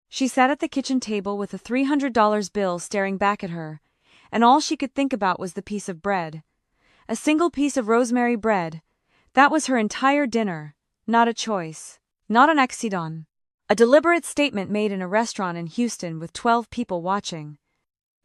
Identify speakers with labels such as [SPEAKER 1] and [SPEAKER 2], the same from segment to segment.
[SPEAKER 1] She sat at the kitchen table with a $300 bill staring back at her, and all she could think about was the piece of bread. A single piece of rosemary bread. That was her entire dinner. Not a choice. Not an accident. A deliberate statement made in a restaurant in Houston with 12 people watching.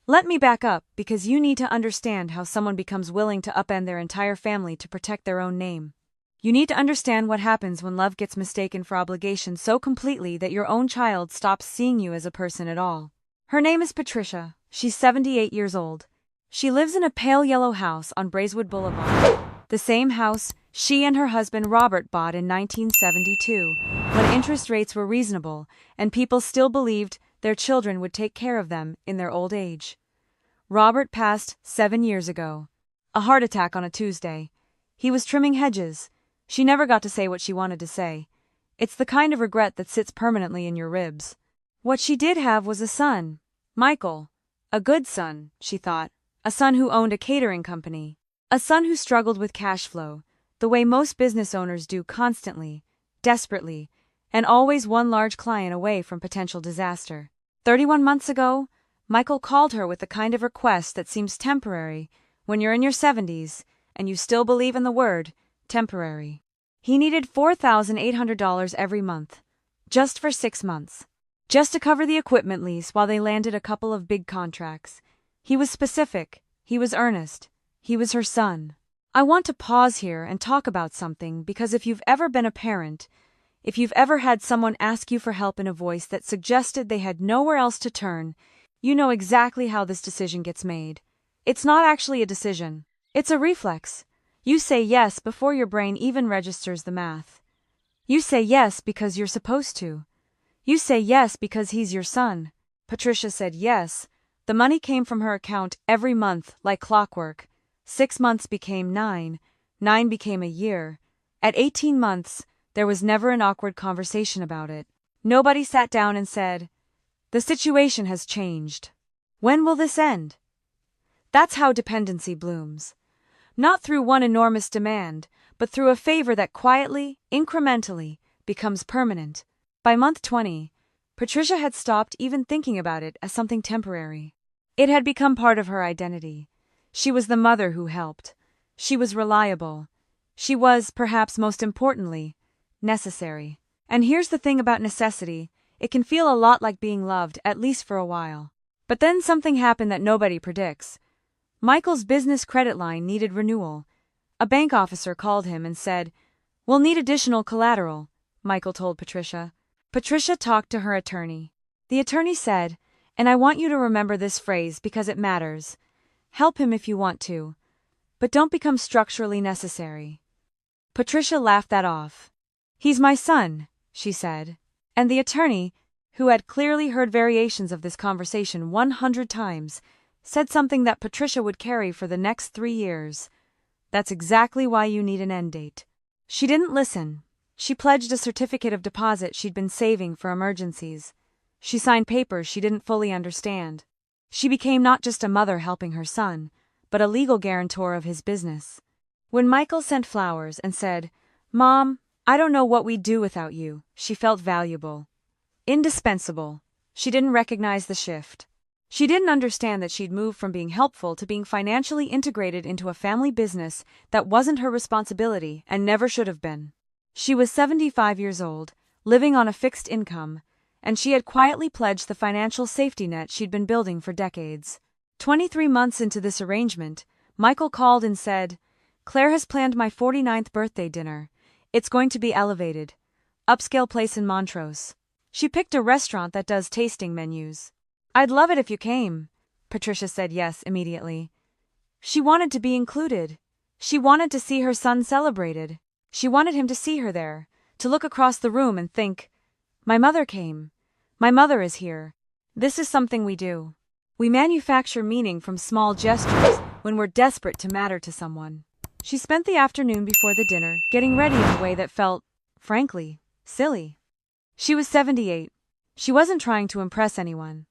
[SPEAKER 1] Let me back up, because you need to understand how someone becomes willing to upend their entire family to protect their own name. You need to understand what happens when love gets mistaken for obligation so completely that your own child stops seeing you as a person at all. Her name is Patricia. She's 78 years old. She lives in a pale yellow house on Braeswood Boulevard. The same house she and her husband Robert bought in 1972, when interest rates were reasonable and people still believed their children would take care of them in their old age. Robert passed 7 years ago. A heart attack on a Tuesday. He was trimming hedges. She never got to say what she wanted to say. It's the kind of regret that sits permanently in your ribs. What she did have was a son, Michael. A good son, she thought. A son who owned a catering company. A son who struggled with cash flow, the way most business owners do, constantly, desperately, and always one large client away from potential disaster. 31 months ago, Michael called her with the kind of request that seems temporary when you're in your 70s and you still believe in the word temporary. He needed $4,800 every month, just for 6 months. Just to cover the equipment lease while they landed a couple of big contracts. He was specific, he was earnest, he was her son. I want to pause here and talk about something, because if you've ever been a parent, if you've ever had someone ask you for help in a voice that suggested they had nowhere else to turn, you know exactly how this decision gets made. It's not actually a decision. It's a reflex. You say yes before your brain even registers the math. You say yes because you're supposed to. You say yes because he's your son. Patricia said yes. The money came from her account every month like clockwork. 6 months became 9. 9 became a year. At 18 months, there was never an awkward conversation about it. Nobody sat down and said, "The situation has changed. When will this end?" That's how dependency blooms. Not through one enormous demand, but through a favor that quietly, incrementally, becomes permanent. By month 20, Patricia had stopped even thinking about it as something temporary. It had become part of her identity. She was the mother who helped. She was reliable. She was, perhaps most importantly, necessary. And here's the thing about necessity, it can feel a lot like being loved, at least for a while. But then something happened that nobody predicts. Michael's business credit line needed renewal. A bank officer called him and said, "We'll need additional collateral," Michael told Patricia. Patricia talked to her attorney. The attorney said, and I want you to remember this phrase because it matters, "Help him if you want to, but don't become structurally necessary." Patricia laughed that off. "He's my son," she said. And the attorney, who had clearly heard variations of this conversation 100 times, said something that Patricia would carry for the next 3 years. "That's exactly why you need an end date." She didn't listen. She pledged a certificate of deposit she'd been saving for emergencies. She signed papers she didn't fully understand. She became not just a mother helping her son, but a legal guarantor of his business. When Michael sent flowers and said, "Mom, I don't know what we'd do without you," she felt valuable. Indispensable. She didn't recognize the shift. She didn't understand that she'd moved from being helpful to being financially integrated into a family business that wasn't her responsibility and never should have been. She was 75 years old, living on a fixed income, and she had quietly pledged the financial safety net she'd been building for decades. 23 months into this arrangement, Michael called and said, "Claire has planned my 49th birthday dinner. It's going to be elevated. Upscale place in Montrose. She picked a restaurant that does tasting menus. I'd love it if you came." Patricia said yes immediately. She wanted to be included. She wanted to see her son celebrated. She wanted him to see her there, to look across the room and think, "My mother came. My mother is here." This is something we do. We manufacture meaning from small gestures when we're desperate to matter to someone. She spent the afternoon before the dinner getting ready in a way that felt, frankly, silly. She was 78. She wasn't trying to impress anyone.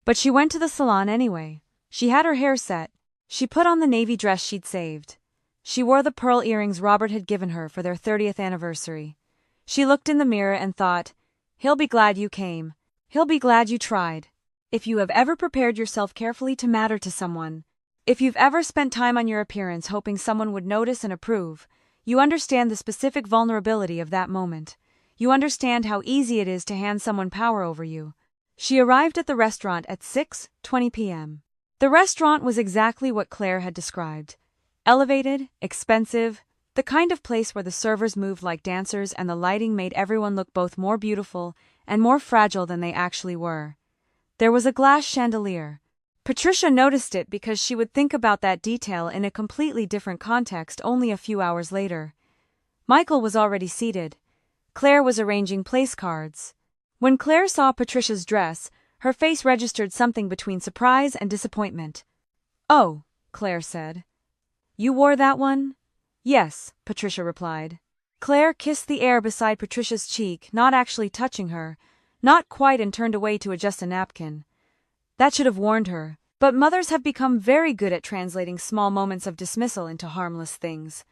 [SPEAKER 1] But she went to the salon anyway. She had her hair set. She put on the navy dress she'd saved. She wore the pearl earrings Robert had given her for their 30th anniversary. She looked in the mirror and thought, "He'll be glad you came." He'll be glad you tried. If you have ever prepared yourself carefully to matter to someone, if you've ever spent time on your appearance hoping someone would notice and approve, you understand the specific vulnerability of that moment. You understand how easy it is to hand someone power over you. She arrived at the restaurant at 6:20 p.m. The restaurant was exactly what Claire had described. Elevated, expensive, the kind of place where the servers moved like dancers and the lighting made everyone look both more beautiful and more fragile than they actually were. There was a glass chandelier. Patricia noticed it because she would think about that detail in a completely different context only a few hours later. Michael was already seated. Claire was arranging place cards. When Claire saw Patricia's dress, her face registered something between surprise and disappointment. "Oh," Claire said. "You wore that one?" "Yes," Patricia replied. Claire kissed the air beside Patricia's cheek, not actually touching her, not quite, and turned away to adjust a napkin. That should have warned her, but mothers have become very good at translating small moments of dismissal into harmless things.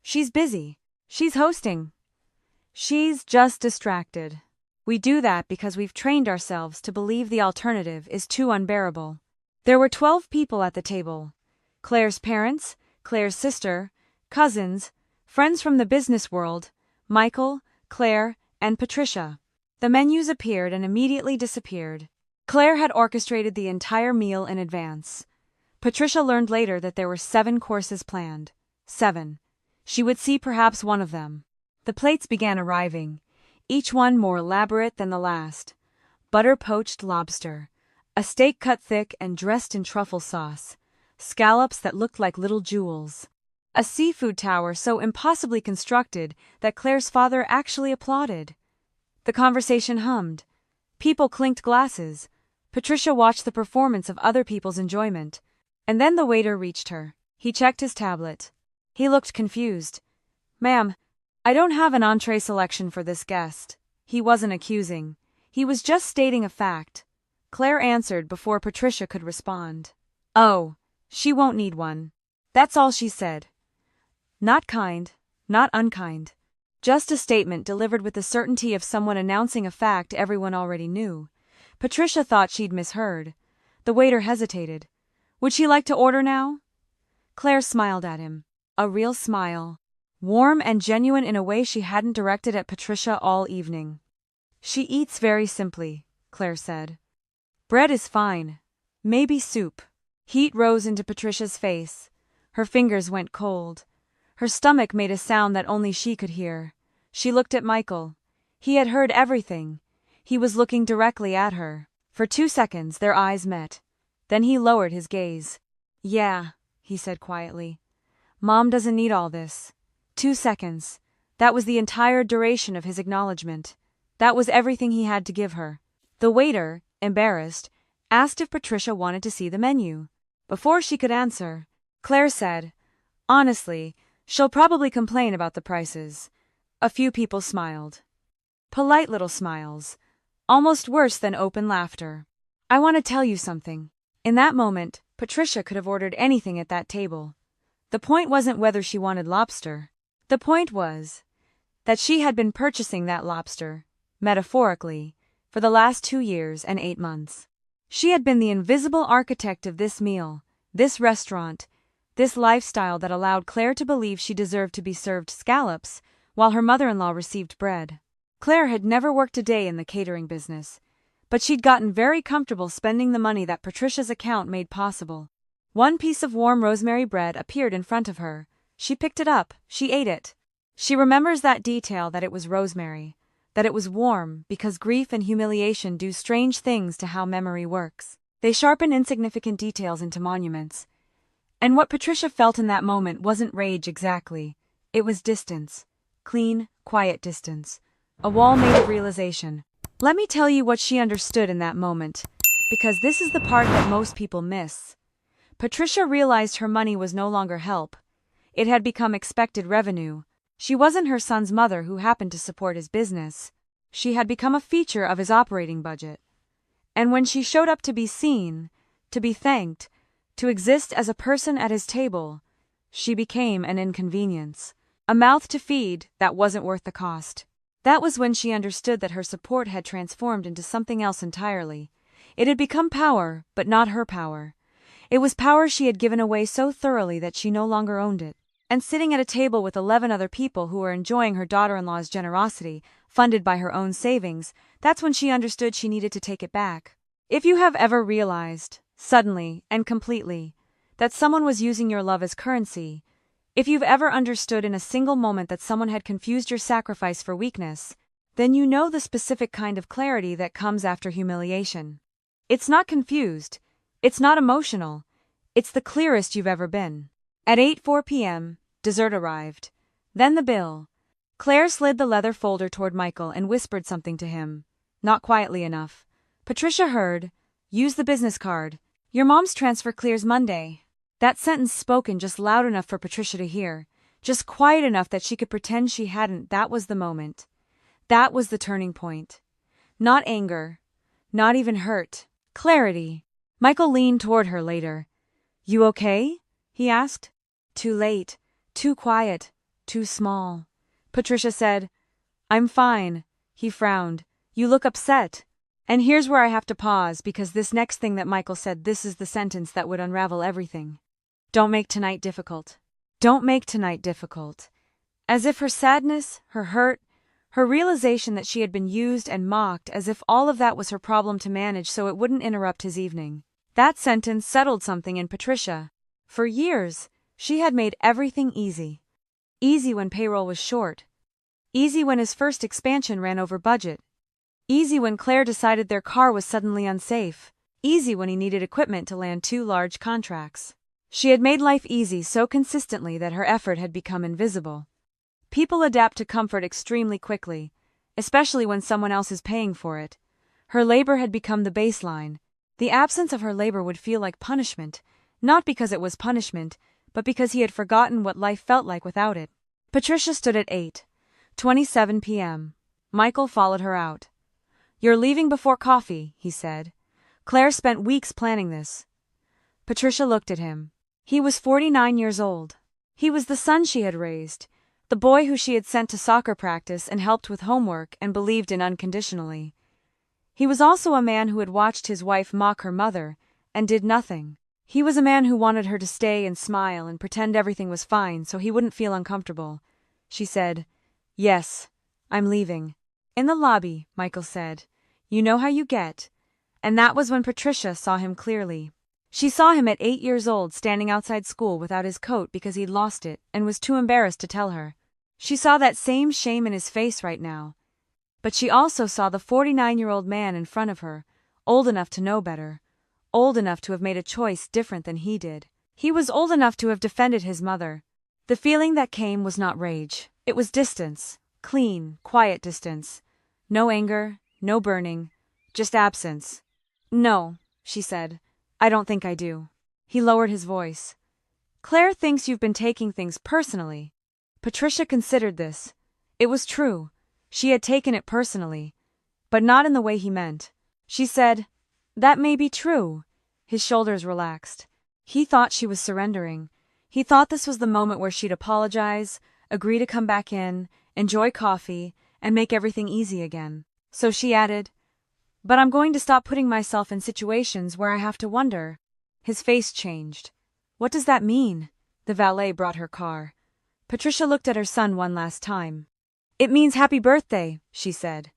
[SPEAKER 1] "She's busy. She's hosting. She's just distracted." We do that because we've trained ourselves to believe the alternative is too unbearable. There were 12 people at the table. Claire's parents, Claire's sister, cousins, friends from the business world, Michael, Claire, and Patricia. The menus appeared and immediately disappeared. Claire had orchestrated the entire meal in advance. Patricia learned later that there were 7 courses planned. 7. She would see perhaps one of them. The plates began arriving, each one more elaborate than the last. Butter-poached lobster, a steak cut thick and dressed in truffle sauce, scallops that looked like little jewels, a seafood tower so impossibly constructed that Claire's father actually applauded. The conversation hummed. People clinked glasses. Patricia watched the performance of other people's enjoyment. And then the waiter reached her. He checked his tablet. He looked confused. "Ma'am, I don't have an entree selection for this guest." He wasn't accusing. He was just stating a fact. Claire answered before Patricia could respond. "Oh, she won't need one." That's all she said. Not kind, not unkind. Just a statement delivered with the certainty of someone announcing a fact everyone already knew. Patricia thought she'd misheard. The waiter hesitated. Would she like to order now? Claire smiled at him. A real smile. Warm and genuine in a way she hadn't directed at Patricia all evening. "She eats very simply," Claire said. "Bread is fine. Maybe soup." Heat rose into Patricia's face. Her fingers went cold. Her stomach made a sound that only she could hear. She looked at Michael. He had heard everything. He was looking directly at her. For 2 seconds their eyes met. Then he lowered his gaze. "Yeah," he said quietly. "Mom doesn't need all this." 2 seconds. That was the entire duration of his acknowledgement. That was everything he had to give her. The waiter, embarrassed, asked if Patricia wanted to see the menu. Before she could answer, Claire said, "Honestly, she'll probably complain about the prices." A few people smiled. Polite little smiles. Almost worse than open laughter. "I want to tell you something." In that moment, Patricia could have ordered anything at that table. The point wasn't whether she wanted lobster. The point was that she had been purchasing that lobster, metaphorically, for the last 2 years and 8 months. She had been the invisible architect of this meal, this restaurant, this lifestyle that allowed Claire to believe she deserved to be served scallops while her mother-in-law received bread. Claire had never worked a day in the catering business, but she'd gotten very comfortable spending the money that Patricia's account made possible. One piece of warm rosemary bread appeared in front of her. She picked it up, she ate it. She remembers that detail, that it was rosemary, that it was warm, because grief and humiliation do strange things to how memory works. They sharpen insignificant details into monuments. And what Patricia felt in that moment wasn't rage exactly. It was distance. Clean, quiet distance. A wall made of realization. Let me tell you what she understood in that moment, because this is the part that most people miss. Patricia realized her money was no longer help. It had become expected revenue. She wasn't her son's mother who happened to support his business. She had become a feature of his operating budget. And when she showed up to be seen, to be thanked, to exist as a person at his table, she became an inconvenience. A mouth to feed that wasn't worth the cost. That was when she understood that her support had transformed into something else entirely. It had become power, but not her power. It was power she had given away so thoroughly that she no longer owned it. And sitting at a table with 11 other people who were enjoying her daughter-in-law's generosity, funded by her own savings, that's when she understood she needed to take it back. If you have ever realized, suddenly and completely, that someone was using your love as currency, if you've ever understood in a single moment that someone had confused your sacrifice for weakness, then you know the specific kind of clarity that comes after humiliation. It's not confused. It's not emotional. It's the clearest you've ever been. At 8:04 p.m., dessert arrived. Then the bill. Claire slid the leather folder toward Michael and whispered something to him. Not quietly enough. Patricia heard. Use the business card. Your mom's transfer clears Monday. That sentence spoken just loud enough for Patricia to hear, just quiet enough that she could pretend she hadn't. That was the moment. That was the turning point. Not anger. Not even hurt. Clarity. Michael leaned toward her later. You okay? He asked. Too late. Too quiet. Too small. Patricia said. I'm fine. He frowned. You look upset. And here's where I have to pause, because this next thing that Michael said, this is the sentence that would unravel everything. Don't make tonight difficult. Don't make tonight difficult. As if her sadness, her hurt, her realization that she had been used and mocked, as if all of that was her problem to manage so it wouldn't interrupt his evening. That sentence settled something in Patricia. For years, she had made everything easy. Easy when payroll was short. Easy when his first expansion ran over budget. Easy when Claire decided their car was suddenly unsafe. Easy when he needed equipment to land 2 large contracts. She had made life easy so consistently that her effort had become invisible. People adapt to comfort extremely quickly, especially when someone else is paying for it. Her labor had become the baseline. The absence of her labor would feel like punishment, not because it was punishment, but because he had forgotten what life felt like without it. Patricia stood at 8:27 p.m. Michael followed her out. You're leaving before coffee, he said. Claire spent weeks planning this. Patricia looked at him. He was 49 years old. He was the son she had raised, the boy who she had sent to soccer practice and helped with homework and believed in unconditionally. He was also a man who had watched his wife mock her mother and did nothing. He was a man who wanted her to stay and smile and pretend everything was fine so he wouldn't feel uncomfortable. She said, Yes, I'm leaving. In the lobby, Michael said, You know how you get. And that was when Patricia saw him clearly. She saw him at 8 years old standing outside school without his coat because he'd lost it and was too embarrassed to tell her. She saw that same shame in his face right now. But she also saw the 49-year-old man in front of her, old enough to know better, old enough to have made a choice different than he did. He was old enough to have defended his mother. The feeling that came was not rage. It was distance, clean, quiet distance. No anger, no burning, just absence. No, she said. I don't think I do. He lowered his voice. Claire thinks you've been taking things personally. Patricia considered this. It was true. She had taken it personally, but not in the way he meant. She said, That may be true. His shoulders relaxed. He thought she was surrendering. He thought this was the moment where she'd apologize, agree to come back in, enjoy coffee, and make everything easy again. So she added, But I'm going to stop putting myself in situations where I have to wonder. His face changed. What does that mean? The valet brought her car. Patricia looked at her son one last time. It means happy birthday, she said.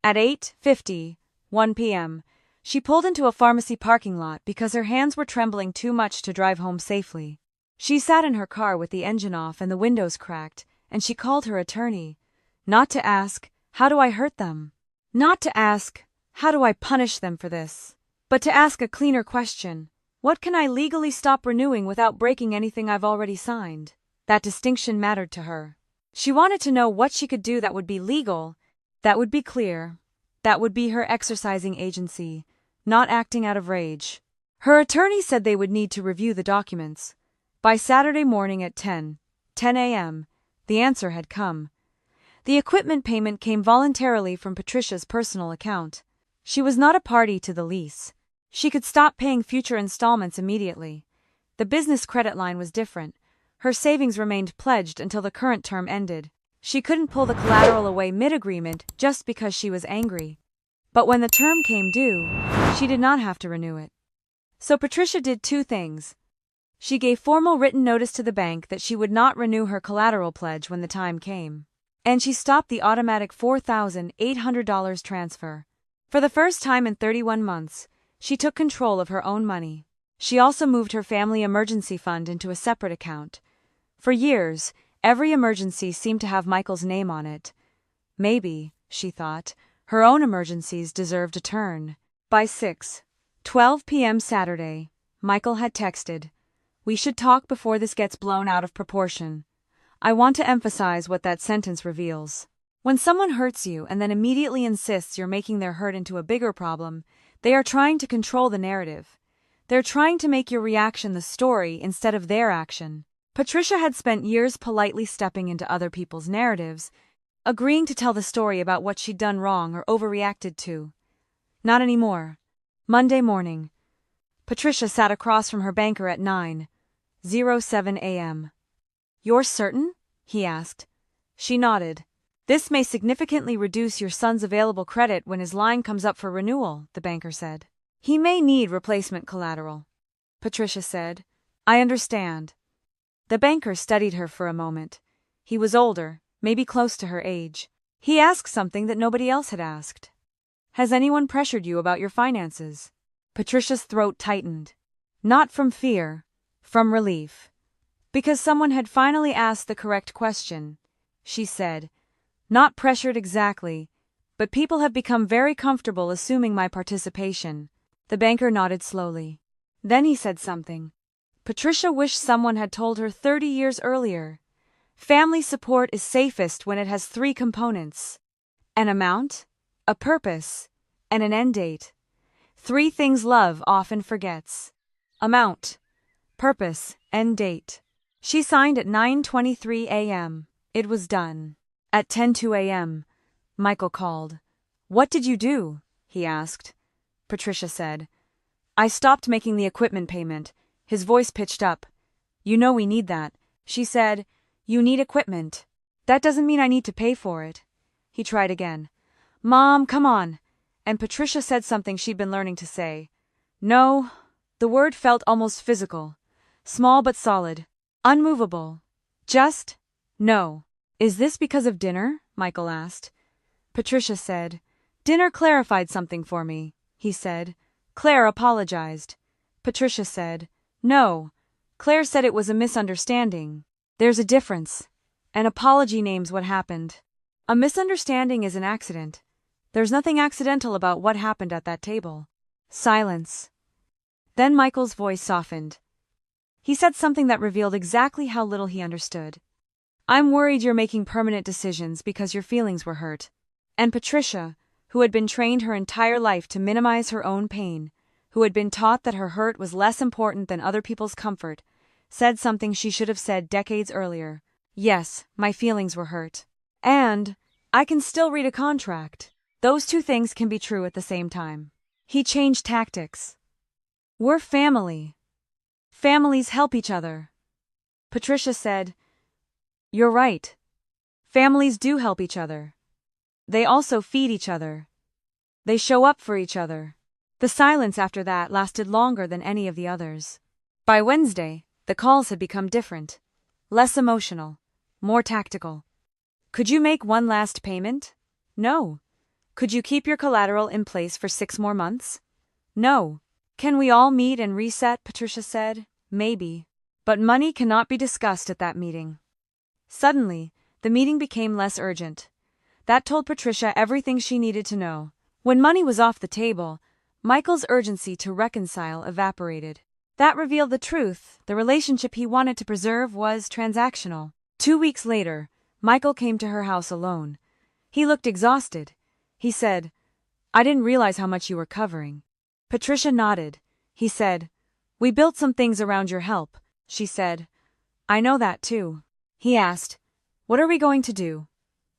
[SPEAKER 1] At 8:51 p.m., she pulled into a pharmacy parking lot because her hands were trembling too much to drive home safely. She sat in her car with the engine off and the windows cracked, and she called her attorney. Not to ask, how do I hurt them? Not to ask, how do I punish them for this? But to ask a cleaner question. What can I legally stop renewing without breaking anything I've already signed? That distinction mattered to her. She wanted to know what she could do that would be legal, that would be clear, that would be her exercising agency, not acting out of rage. Her attorney said they would need to review the documents. By Saturday morning at 10 a.m., the answer had come. The equipment payment came voluntarily from Patricia's personal account. She was not a party to the lease. She could stop paying future installments immediately. The business credit line was different. Her savings remained pledged until the current term ended. She couldn't pull the collateral away mid-agreement just because she was angry. But when the term came due, she did not have to renew it. So Patricia did two things. She gave formal written notice to the bank that she would not renew her collateral pledge when the time came. And she stopped the automatic $4,800 transfer. For the first time in 31 months, she took control of her own money. She also moved her family emergency fund into a separate account. For years, every emergency seemed to have Michael's name on it. Maybe, she thought, her own emergencies deserved a turn. By 6:12 p.m. Saturday, Michael had texted, "We should talk before this gets blown out of proportion." I want to emphasize what that sentence reveals. When someone hurts you and then immediately insists you're making their hurt into a bigger problem, they are trying to control the narrative. They're trying to make your reaction the story instead of their action. Patricia had spent years politely stepping into other people's narratives, agreeing to tell the story about what she'd done wrong or overreacted to. Not anymore. Monday morning. Patricia sat across from her banker at 9:07 a.m. "You're certain?" he asked. She nodded. "This may significantly reduce your son's available credit when his line comes up for renewal," the banker said. "He may need replacement collateral," Patricia said. "I understand." The banker studied her for a moment. He was older, maybe close to her age. He asked something that nobody else had asked. "Has anyone pressured you about your finances?" Patricia's throat tightened. Not from fear, from relief. Because someone had finally asked the correct question. She said, "Not pressured exactly, but people have become very comfortable assuming my participation." The banker nodded slowly. Then he said something Patricia wished someone had told her 30 years earlier. Family support is safest when it has three components: an amount, a purpose, and an end date. Three things love often forgets: amount, purpose, end date. She signed at 9:23 a.m. It was done. At 10:02 a.m., Michael called. "What did you do?" he asked. Patricia said, "I stopped making the equipment payment." His voice pitched up. "You know we need that." She said, "You need equipment. That doesn't mean I need to pay for it." He tried again. "Mom, come on." And Patricia said something she'd been learning to say. "No." The word felt almost physical. Small but solid. Unmovable. Just no. "Is this because of dinner?" Michael asked. Patricia said, "Dinner clarified something for me," he said. "Claire apologized." Patricia said, "No. Claire said it was a misunderstanding." There's a difference. An apology names what happened. A misunderstanding is an accident. There's nothing accidental about what happened at that table. Silence. Then Michael's voice softened. He said something that revealed exactly how little he understood. "I'm worried you're making permanent decisions because your feelings were hurt." And Patricia, who had been trained her entire life to minimize her own pain, who had been taught that her hurt was less important than other people's comfort, said something she should have said decades earlier. "Yes, my feelings were hurt. And I can still read a contract." Those two things can be true at the same time. He changed tactics. "We're family. Families help each other." Patricia said, "You're right. Families do help each other. They also feed each other. They show up for each other." The silence after that lasted longer than any of the others. By Wednesday, the calls had become different. Less emotional. More tactical. "Could you make one last payment?" "No." "Could you keep your collateral in place for 6 more months?" "No." "Can we all meet and reset?" Patricia said. "Maybe. But money cannot be discussed at that meeting." Suddenly, the meeting became less urgent. That told Patricia everything she needed to know. When money was off the table, Michael's urgency to reconcile evaporated. That revealed the truth. The relationship he wanted to preserve was transactional. 2 weeks later, Michael came to her house alone. He looked exhausted. He said, "I didn't realize how much you were covering." Patricia nodded. He said, "We built some things around your help." She said, "I know that too." He asked, "What are we going to do?"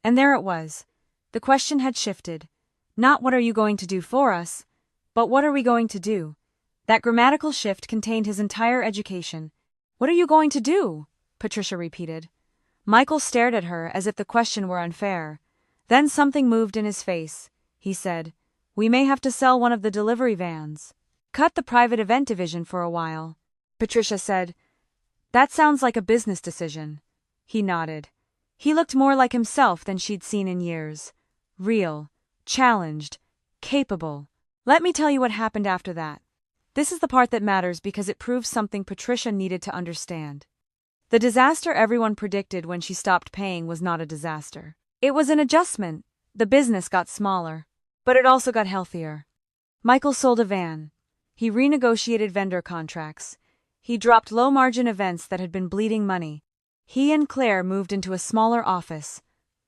[SPEAKER 1] And there it was. The question had shifted. Not what are you going to do for us, but what are we going to do? That grammatical shift contained his entire education. "What are you going to do?" Patricia repeated. Michael stared at her as if the question were unfair. Then something moved in his face. He said, "We may have to sell one of the delivery vans. Cut the private event division for a while." Patricia said, "That sounds like a business decision." He nodded. He looked more like himself than she'd seen in years. Real, challenged, capable. Let me tell you what happened after that. This is the part that matters because it proves something Patricia needed to understand. The disaster everyone predicted when she stopped paying was not a disaster. It was an adjustment. The business got smaller, but it also got healthier. Michael sold a van. He renegotiated vendor contracts. He dropped low-margin events that had been bleeding money. He and Claire moved into a smaller office.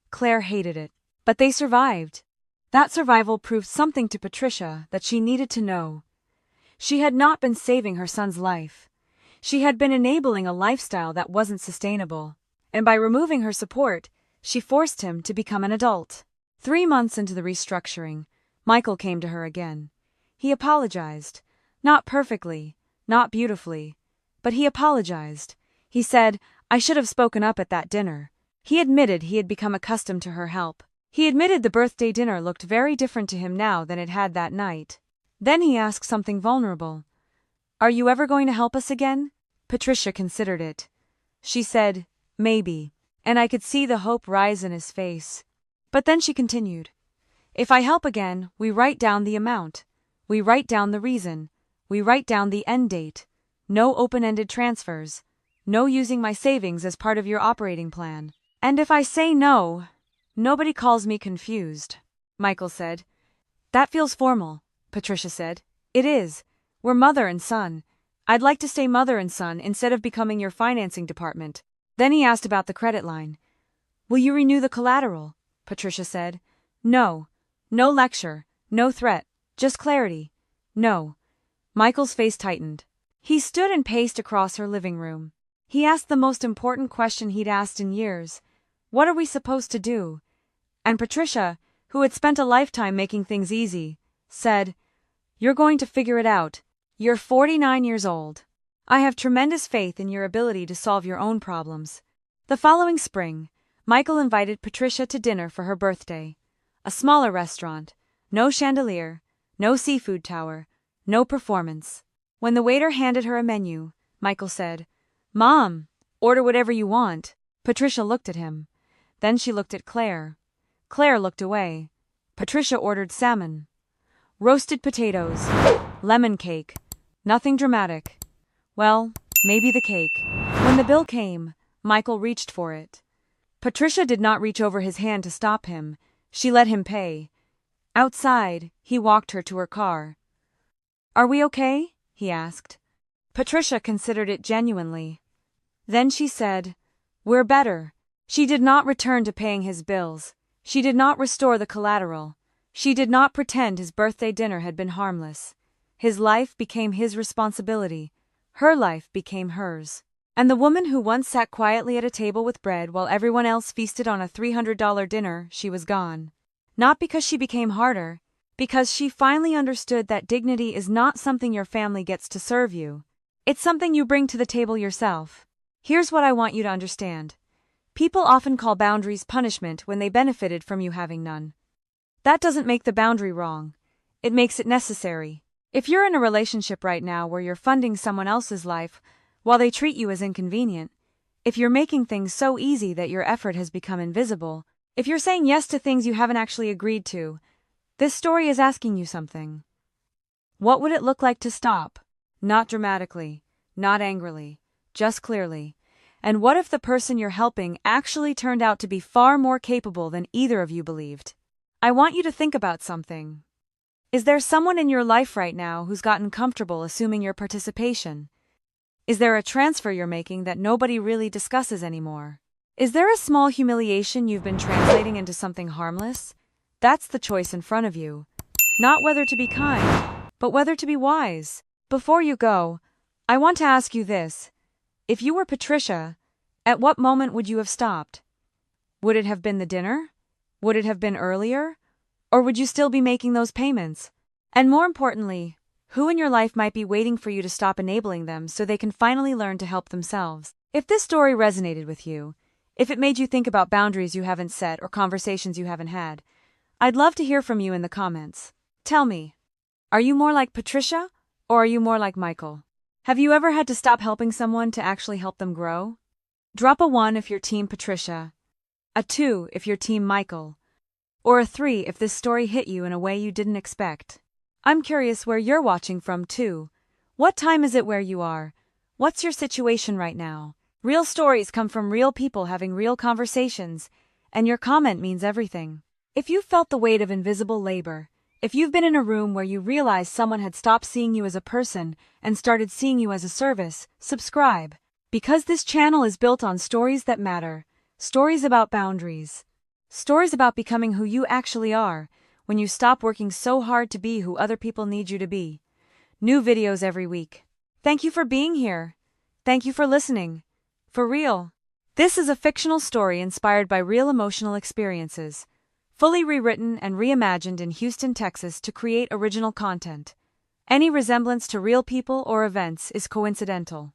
[SPEAKER 1] Claire hated it, but they survived. That survival proved something to Patricia that she needed to know. She had not been saving her son's life. She had been enabling a lifestyle that wasn't sustainable, and by removing her support, she forced him to become an adult. 3 months into the restructuring, Michael came to her again. He apologized. Not perfectly, not beautifully, but he apologized. He said, "I should have spoken up at that dinner." He admitted he had become accustomed to her help. He admitted the birthday dinner looked very different to him now than it had that night. Then he asked something vulnerable. "Are you ever going to help us again?" Patricia considered it. She said, "Maybe," and I could see the hope rise in his face. But then she continued, "If I help again, we write down the amount. We write down the reason. We write down the end date. No open-ended transfers. No using my savings as part of your operating plan. And if I say no, nobody calls me confused." Michael said. "That feels formal," Patricia said. "It is. We're mother and son. I'd like to stay mother and son instead of becoming your financing department." Then he asked about the credit line. "Will you renew the collateral?" Patricia said. "No. No lecture. No threat. Just clarity." "No." Michael's face tightened. He stood and paced across her living room. He asked the most important question he'd asked in years. "What are we supposed to do?" And Patricia, who had spent a lifetime making things easy, said, "You're going to figure it out. You're 49 years old. I have tremendous faith in your ability to solve your own problems." The following spring, Michael invited Patricia to dinner for her birthday. A smaller restaurant. No chandelier. No seafood tower. No performance. When the waiter handed her a menu, Michael said, "Mom, order whatever you want." Patricia looked at him. Then she looked at Claire. Claire looked away. Patricia ordered salmon. Roasted potatoes. Lemon cake. Nothing dramatic. Well, maybe the cake. When the bill came, Michael reached for it. Patricia did not reach over his hand to stop him. She let him pay. Outside, he walked her to her car. "Are we okay?" he asked. Patricia considered it genuinely. Then she said, "We're better." She did not return to paying his bills. She did not restore the collateral. She did not pretend his birthday dinner had been harmless. His life became his responsibility. Her life became hers. And the woman who once sat quietly at a table with bread while everyone else feasted on a $300 dinner, she was gone. Not because she became harder, because she finally understood that dignity is not something your family gets to serve you. It's something you bring to the table yourself. Here's what I want you to understand. People often call boundaries punishment when they benefited from you having none. That doesn't make the boundary wrong. It makes it necessary. If you're in a relationship right now where you're funding someone else's life while they treat you as inconvenient, if you're making things so easy that your effort has become invisible, if you're saying yes to things you haven't actually agreed to, this story is asking you something. What would it look like to stop? Not dramatically, not angrily, just clearly. And what if the person you're helping actually turned out to be far more capable than either of you believed? I want you to think about something. Is there someone in your life right now who's gotten comfortable assuming your participation? Is there a transfer you're making that nobody really discusses anymore? Is there a small humiliation you've been translating into something harmless? That's the choice in front of you. Not whether to be kind, but whether to be wise. Before you go, I want to ask you this. If you were Patricia, at what moment would you have stopped? Would it have been the dinner? Would it have been earlier? Or would you still be making those payments? And more importantly, who in your life might be waiting for you to stop enabling them so they can finally learn to help themselves? If this story resonated with you, if it made you think about boundaries you haven't set or conversations you haven't had. I'd love to hear from you in the comments. Tell me, are you more like Patricia, or are you more like Michael? Have you ever had to stop helping someone to actually help them grow? Drop a 1 if you're Team Patricia, a 2 if you're Team Michael, or a 3 if this story hit you in a way you didn't expect. I'm curious where you're watching from too. What time is it where you are? What's your situation right now? Real stories come from real people having real conversations, and your comment means everything. If you felt the weight of invisible labor, if you've been in a room where you realized someone had stopped seeing you as a person and started seeing you as a service, subscribe. Because this channel is built on stories that matter, stories about boundaries, stories about becoming who you actually are when you stop working so hard to be who other people need you to be. New videos every week. Thank you for being here. Thank you for listening. For real. This is a fictional story inspired by real emotional experiences, fully rewritten and reimagined in Houston, Texas to create original content. Any resemblance to real people or events is coincidental.